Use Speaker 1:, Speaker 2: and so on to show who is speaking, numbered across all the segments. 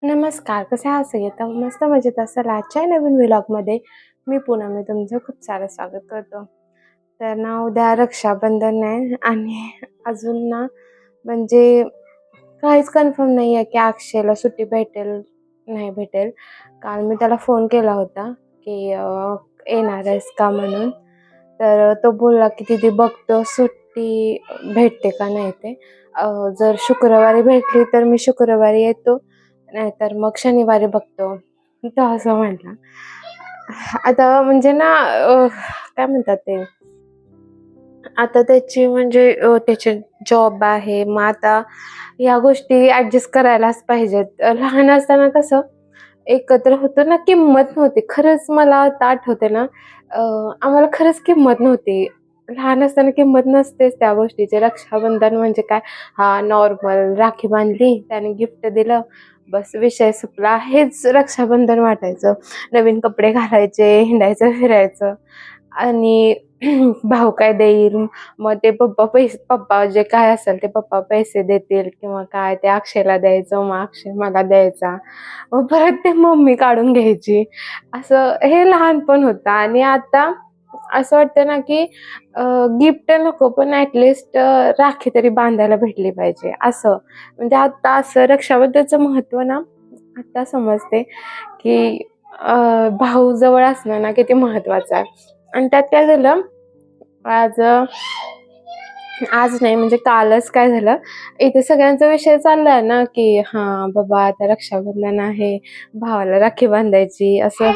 Speaker 1: नमस्कार, कसे आहात सगळे? तर मस्त मजेत असाल. आजच्या नवीन व्लॉगमध्ये मी पूनम तुमचं खूप सारं स्वागत करतो. तर ना उद्या रक्षाबंधन आहे आणि अजून ना म्हणजे काहीच कन्फर्म नाही आहे की अक्षयला सुट्टी भेटेल, नाही भेटेल. काल मी त्याला फोन केला होता की येणार आहेस का म्हणून. तर तो बोलला की दीदी बघतो सुट्टी भेटते का नाही ते. जर शुक्रवारी भेटली तर मी शुक्रवारी येतो, नाहीतर मग शनिवारी बघतो. तो असं म्हटला. आता म्हणजे ना काय म्हणतात ते, आता त्याची म्हणजे त्याचे जॉब आहे. मग आता ह्या गोष्टी ॲडजस्ट करायलाच पाहिजेत. लहान असताना कसं एकत्र होतो ना, किंमत नव्हती. खरंच मला आता आठवते ना, आम्हाला खरंच किंमत नव्हती. लहान असताना किंमत नसतेच त्या गोष्टीची. रक्षाबंधन म्हणजे काय, हां, नॉर्मल राखी बांधली, त्याने गिफ्ट दिलं, बस विषय संपला. हेच रक्षाबंधन वाटायचं. नवीन कपडे घालायचे, हिंडायचं, फिरायचं आणि भाऊ काय देईल, मग ते पप्पा जे काय असेल ते पप्पा पैसे देतील किंवा काय ते अक्षयला द्यायचं, मग अक्षय मला द्यायचा. मग परत ते मम्मी काढून घ्यायची. असं हे लहानपण होतं आणि आता असं वाटतं ना, की गिफ्ट नको पण ॲटलीस्ट राखी तरी बांधायला भेटली पाहिजे असं. म्हणजे आता असं रक्षाबंधनचं महत्त्व ना आता समजते, की भाऊ जवळ असणं ना किती महत्त्वाचं आहे. आणि त्यात काय झालं, आज आज नाही म्हणजे कालच काय झालं, इथे सगळ्यांचा विषय चाललाय ना, की हां, बाबा आता रक्षाबंधन आहे, भावाला राखी बांधायची असं.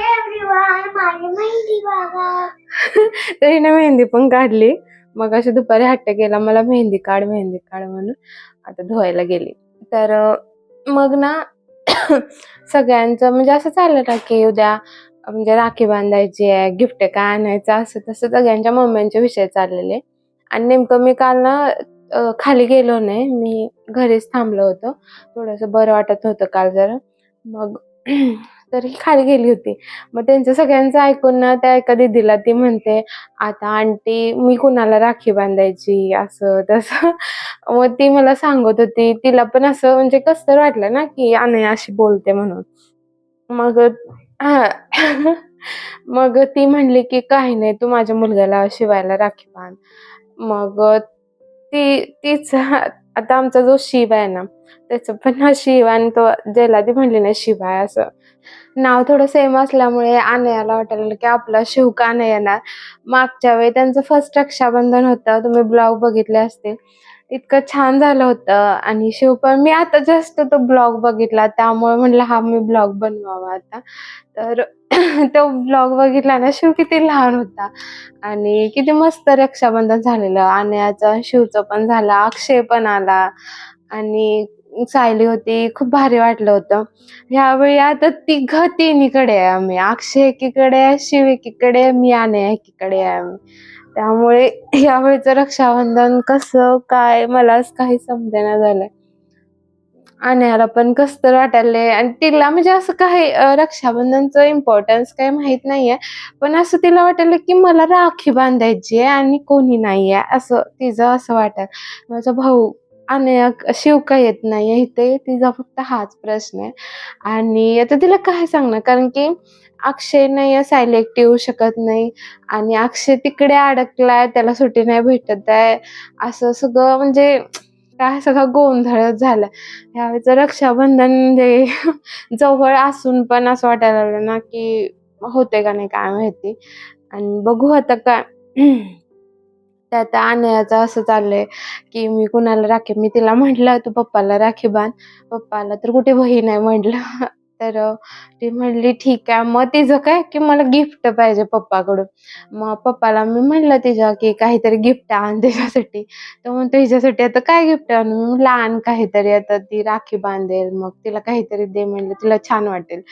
Speaker 1: तर हिने मेहंदी पण काढली. मगाशी दुपारी हट्ट केला, मला मेहंदी काढ, मेहंदी काढ म्हणून. आता धुवायला गेली. तर मग ना सगळ्यांचं म्हणजे असं चाललं ना, की उद्या म्हणजे राखी बांधायची आहे, गिफ्ट काय आणायचं असं तसं सगळ्यांच्या मम्म्यांचे विषय चाललेले. आणि नेमकं मी काल ना खाली गेलो नाही. मी घरीच थांबलो होतो. थोडंसं बरं वाटत होतं काल जरा. मग तरी खाली गेली होती. मग त्यांचं सगळ्यांचं ऐकून ना त्या एका दीदीला ती म्हणते, "आता आंटी मी कुणाला राखी बांधायची?" असं तसं. मग ती मला सांगत होती. तिला पण असं म्हणजे कसं तर वाटलं ना, की अनया अशी बोलते म्हणून. मग हां. मग ती म्हणली, की "काही नाही, तू माझ्या मुलग्याला शिवायला राखी बांध." मग तीच आता आमचा जो शिव आहे ना, त्याचं पण ना शिव आणि तो ज्याला ती म्हणली ना शिवा आहे असं. नाव थोडं सेम असल्यामुळे अनयाला वाटायला लागलं, की आपला शिव का नाही येणार? मागच्या वेळी त्यांचं फर्स्ट रक्षाबंधन होतं. तुम्ही ब्लॉग बघितले असतील. इतकं छान झालं होतं आणि शिव पण मी आता जस्ट तो ब्लॉग बघितला त्यामुळे म्हटलं हा मी ब्लॉग बनवावा आता. तर तो ब्लॉग बघितला ना, शिव किती लहान होता आणि किती मस्त रक्षाबंधन झालेलं. अनयाचं, शिवचं पण झालं, अक्षय पण आला आणि सायली होती. खूप भारी वाटलं होतं. ह्यावेळी आता तिघं तिन्हीकडे आहे आम्ही. अक्षय एकीकडे आहे, शिव एकीकडे आहे, मी अनया एकीकडे आहे आम्ही. त्यामुळे यावेळीचं रक्षाबंधन कसं काय मलाच काही समजेना झालंय. अनयाला पण कसं तर वाटायलंय आणि तिला म्हणजे असं काही रक्षाबंधनचं इम्पोर्टन्स काही माहीत नाहीये. पण असं तिला वाटायलं, की मला राखी बांधायची आहे आणि कोणी नाहीये असं तिचं असं वाटायलं. माझा भाऊ अनया शिव का येत नाहीये इथे तिचा फक्त हाच प्रश्न आहे. आणि आता तिला काय सांगणार कारण की अक्षय नाहीये, सायली एकटी येऊ शकत नाही आणि अक्षय तिकडे अडकलाय, त्याला सुट्टी नाही भेटत आहे. असं सगळं म्हणजे काय सगळा गोंधळच झालाय. ह्यावेळेचं रक्षाबंधन म्हणजे जवळ असून पण असं वाटायला लागलं ना, की होतंय का नाही काय माहिती आणि बघू आता काय. त्यात अनयाचं असं चाललंय, की मी कुणाला राखी मी तिला म्हटलं, "तू पप्पाला राखी बांध." पप्पाला तर कुठे बहीण आहे म्हटलं. तर ती म्हणली, "ठीक आहे." मग तिचं काय, की मला गिफ्ट पाहिजे पप्पाकडून. मग पप्पाला मी म्हटलं तिच्या, की "काहीतरी गिफ्ट आण तिच्यासाठी." तर म्हणतो, "हिच्यासाठी आता काय गिफ्ट आणू?" मी म्हटलं, "आण काहीतरी आता ती राखी बांधेल, मग तिला काहीतरी दे." म्हणलं, "तिला छान वाटेल."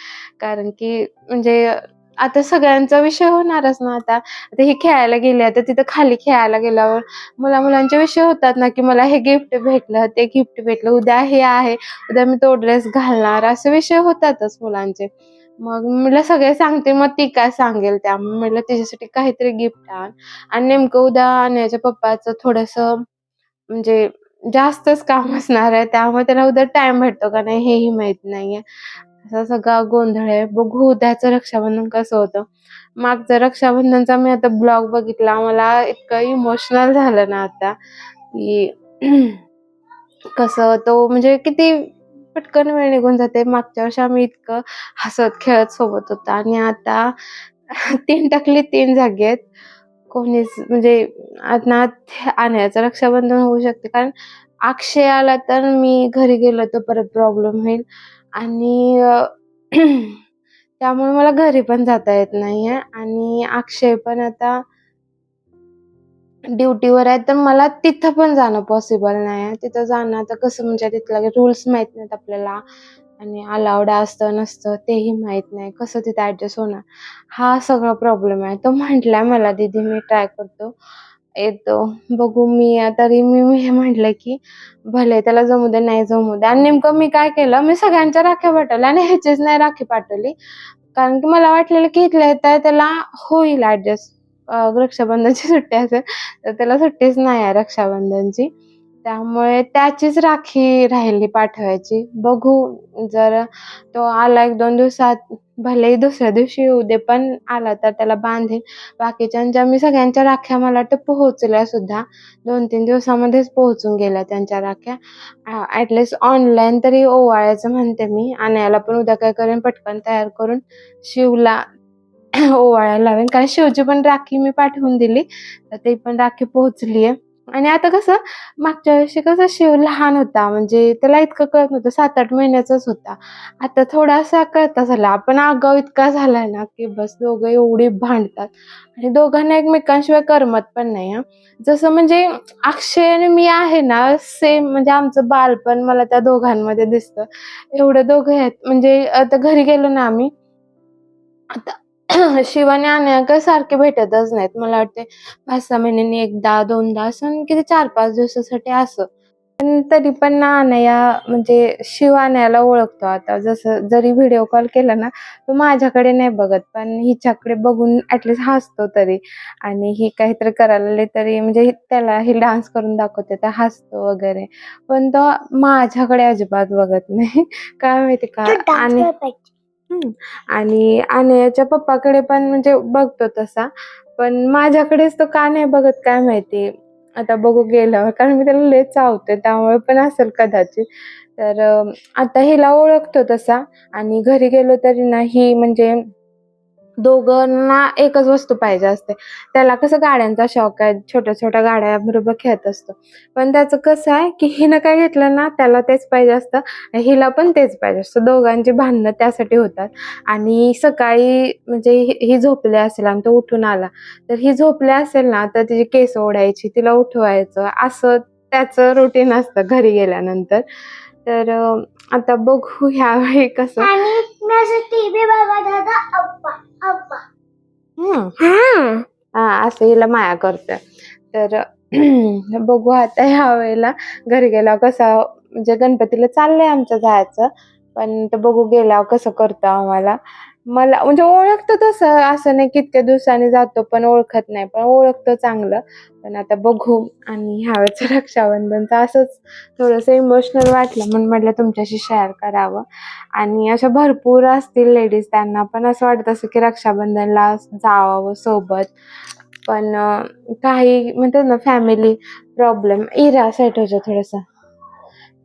Speaker 1: कारण की म्हणजे आता सगळ्यांचा विषय होणारच ना आता. आता ही खेळायला गेली, आता तिथं खाली खेळायला गेल्यावर मुला-मुलांचे विषय होतात ना, की मला हे गिफ्ट भेटलं, ते गिफ्ट भेटलं, उद्या हे आहे, उद्या मी तो ड्रेस घालणार, असे विषय होतातच मुलांचे. मग म्हटलं सगळे सांगतील, मग ती काय सांगेल त्या. म्हटलं तिच्यासाठी काहीतरी गिफ्ट आण आणि नेमकं उद्या अन्याच्या पप्पाचं थोडंसं म्हणजे जास्तच काम असणार आहे, त्यामुळे त्याला उद्या टाईम भेटतो का नाही हेही माहीत नाहीये. असा सगळा गोंधळ आहे. बघू उद्याचं रक्षाबंधन कसं होतं. मागचा रक्षाबंधनचा मी आता ब्लॉग बघितला. मला इतकं इमोशनल झालं ना आता, की कसं तो म्हणजे किती पटकन वेळ निघून जाते. मागच्या वर्षी आम्ही इतकं हसत-खेळत सोबत होतो आणि आता 3 टाकली 3 जागी आहेत. कोणीच म्हणजे आता आण्याचं रक्षाबंधन होऊ शकते कारण अक्षय आला तर मी घरी गेलो तर परत प्रॉब्लेम होईल आणि त्यामुळे मला घरी पण जाता येत नाहीये आणि अक्षय पण आता ड्युटीवर आहे, तर मला तिथं पण जाणं पॉसिबल नाहीये. तिथं जाणं आता कसं म्हणजे तिथले रूल्स माहीत नाहीत आपल्याला आणि अलाउड असतं नसतं तेही माहीत नाही. कसं तिथं ॲडजस्ट होणार? हा सगळा प्रॉब्लेम आहे. तो म्हटलाय मला, "दीदी मी ट्राय करतो, येतो." बघू तरी मी हे म्हटलं, की भले त्याला जमू दे, नाही जमू दे आणि नेमकं मी काय केलं, मी सगळ्यांच्या राख्या पाठवल्या आणि ह्याचीच नाही राखी पाठवली. कारण की मला वाटलेलं, की इथल्या इथं त्याला होईल ॲडजस्ट. रक्षाबंधनची सुट्टी असेल, तर त्याला सुट्टीच नाही आहे रक्षाबंधनची. त्यामुळे त्याचीच राखी राहिली पाठवायची. बघू जर तो आला 1-2 दिवसात, भलेही दुसऱ्या दिवशी येऊ दे, पण आला तर त्याला बांधीन. बाकीच्यांच्या मी सगळ्यांच्या राख्या मला वाटतं पोहोचल्या सुद्धा. 2-3 दिवसामध्येच पोहोचून गेल्या त्यांच्या राख्या. ऑनलाईन तरी ओवाळायचं म्हणते मी. आणायला पण उद्या काय करेन, पटकन तयार करून शिवला ओवाळायला लावेन. कारण शिवची पण राखी मी पाठवून दिली. तर ती पण राखी पोहोचली आहे. आणि आता कसं मागच्या वर्षी कसं शिव लहान होता म्हणजे त्याला इतकं कळत नव्हतं 7-8 महिन्याचाच होता. आता थोडासा कळता झाला. पण आगाऊ इतका झालाय ना, की बस दोघं एवढी भांडतात आणि दोघांना एकमेकांशिवाय करमत पण नाही हां. जसं म्हणजे अक्षय आणि मी आहे ना सेम म्हणजे आमचं बालपण मला त्या दोघांमध्ये दिसतं. एवढं दोघं आहेत म्हणजे आता घरी गेलो ना आम्ही आता शिव आणि अनन्या काय सारखे भेटतच नाहीत. मला वाटते 5-6 महिन्यांनी एकदा, दोनदा असं आणि किती 4-5 दिवसासाठी असं. पण तरी पण ना अनया म्हणजे शिव अनयाला ओळखतो आता. जसं जरी व्हिडिओ कॉल केला ना, तो माझ्याकडे नाही बघत, पण हिच्याकडे बघून ॲटलीस्ट हसतो तरी आणि ही काहीतरी करायला लागली तरी म्हणजे त्याला ही डान्स करून दाखवते तर हसतो वगैरे. पण तो माझ्याकडे अजिबात बघत नाही. काय माहिती का? आणि हं. आणि अनयाच्या पप्पाकडे पण म्हणजे बघतो तसा, पण माझ्याकडेच तो का नाही बघत काय माहिती. आता बघू गेल्यावर कारण मी त्याला लय चावते त्यामुळे पण असेल कदाचित. तर आता हिला ओळखतो तसा आणि घरी गेलो तरी ना ही म्हणजे दोघांना एकच वस्तू पाहिजे असते. त्याला कसं गाड्यांचा शौक आहे. छोट्या-छोट्या गाड्यांबरोबर खेळत असतो. पण त्याचं कसं आहे, की हिनं काय घेतलं ना त्याला तेच पाहिजे असतं आणि हिला पण तेच पाहिजे असतं. दोघांची भांडणं त्यासाठी होतात आणि सकाळी म्हणजे ही झोपली असेल आणि तो उठून आला, तर ही झोपली असेल ना, तर तिची केस ओढायची, तिला उठवायचं असं त्याचं रुटीन असतं घरी गेल्यानंतर. तर आता बघू ह्यावेळी कसं
Speaker 2: आणि मी असं टीव्ही बघत होता अप्पा अप्पा.
Speaker 1: असं हिला माया करतोय. तर बघू आता ह्यावेळेला घरी गेल्यावर कसं म्हणजे गणपतीला चाललंय आमचं जायचं. पण ते बघू गेल्यावर कसं करतो आम्हाला. मला म्हणजे ओळखतो तसं, असं नाही की इतक्या दिवसांनी जातो पण ओळखत नाही. पण ओळखतो चांगलं. पण आता बघू आणि ह्यावेळेचं रक्षाबंधनचं असंच थोडंसं इमोशनल वाटलं म्हणून म्हटलं तुमच्याशी शेअर करावं. आणि अशा भरपूर असतील लेडीज त्यांना पण असं वाटत असेल की रक्षाबंधनला जावावं सोबत. पण काही म्हणतात ना फॅमिली प्रॉब्लेम इरा सेट होतो थोडंसं.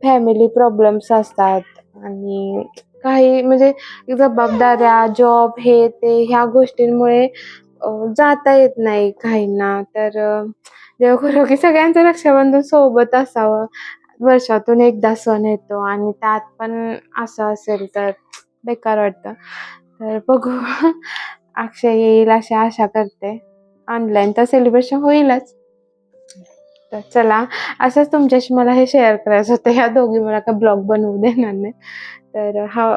Speaker 1: फॅमिली प्रॉब्लेम्स असतात आणि काही म्हणजे जबाबदाऱ्या, जॉब हे ते ह्या गोष्टींमुळे जाता येत नाही काहींना. तर देव करो की सगळ्यांचं रक्षाबंधन सोबत असावं. वर्षातून एकदा सण येतो आणि त्यात पण असं असेल तर बेकार वाटतं. तर बघू अक्षय येईल अशी आशा करते. ऑनलाईन तर सेलिब्रेशन होईलच. तर चला असंच तुमच्याशी मला हे शेअर करायचं होतं. ह्या दोघी मला काही ब्लॉग बनवू देणार नाहीत. तर हा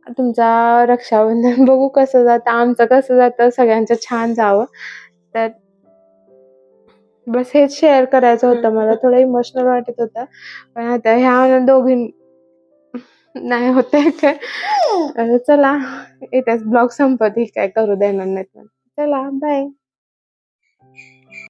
Speaker 1: तुमचा रक्षाबंधन बघू कसं जातं, आमचं कसं जातं सगळ्यांचं छान जावं. तर बस हेच शेअर करायचं होतं मला. थोडं इमोशनल वाटत होतं. पण आता ह्या दोघी नाही होत आहे काय. चला इथेच ब्लॉग संपवते. काय करू देणार नाहीत. चला बाय.